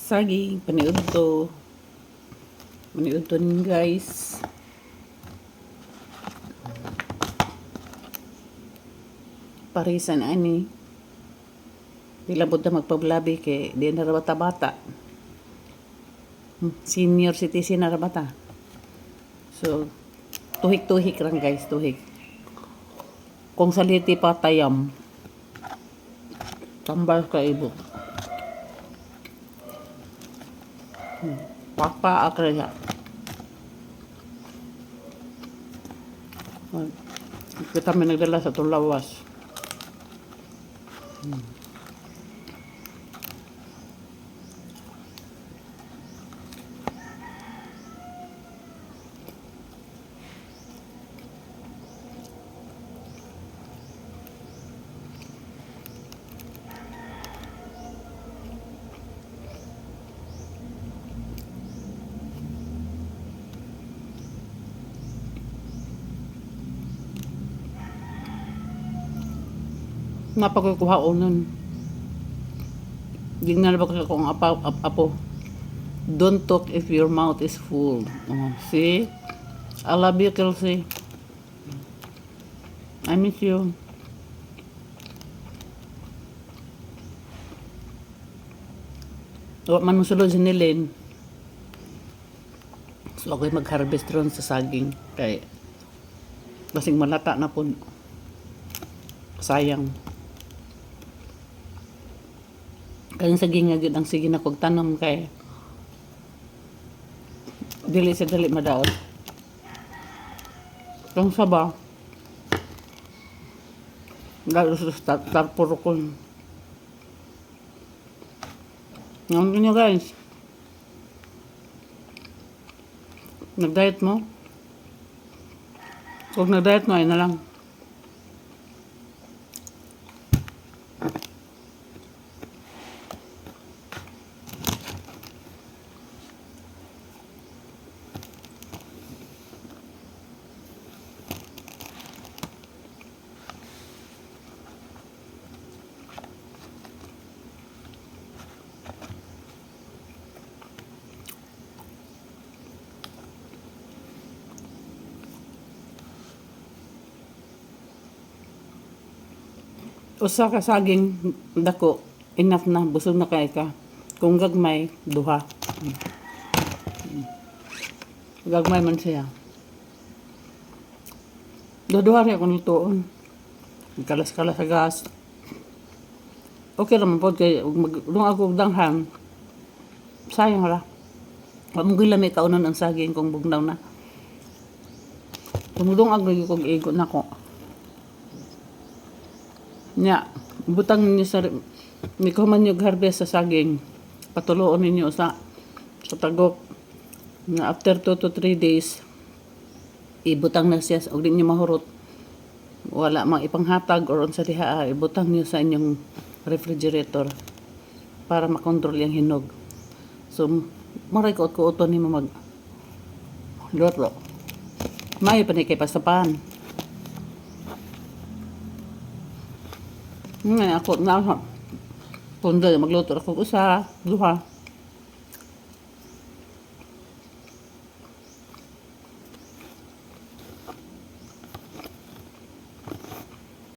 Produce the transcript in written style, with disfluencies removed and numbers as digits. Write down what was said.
Saging, paniud to. Paniud to nin guys. Parisan ani. Dilabot na magpablabi kay di na bata-bata. Senior citizen na bata. So, tuhik-tuhik lang guys, tuhik. Kung saliti pa tayam. Tambal ka ibo. Papa akraya. Kita may nagdala sa tulawas. Napagkukuha ko nun. Tingnan na ba ko kung apo. Don't talk if your mouth is full. See? I love you, Kelsey. I miss you. Huwag man musulod si Nilin. So ako'y mag-harvest ron sa saging. Kaya kasing malata na po. Sayang. Kaya saging nga yun ang sige na kog tanom kay dili sa dali madaot. Kung saba lalo sa tarpurukon. Ngayon nyo guys, nag-diet mo? Kung nag-diet mo ay na lang. Usa ka saging dako, enough na, busog na kay ka. Kung gagmay, duha. Gagmay man siya. Duha rin akong lutoon. Kalas-kalas sa gas. Okay naman po kay magdung ako danghan. Sayang ra. Huwag mong may kaunan ang saging kung bugnaw na. Tumulong ako kung igo na ko. Nya, butang ninyo sa may kuman yung harvest sa saging. Patuloon ninyo sa tagok. Na after 2 to 3 days, ibutang na siya og di niyo mahurot. Wala mang ipanghatag or unsa diha, ibutang niyo sa inyong refrigerator para makontrol yung hinog. So, maray ko uton nimo mag luto. May pa ni kay pasapan. Ngayon ako na punda magluto ako usa, duha.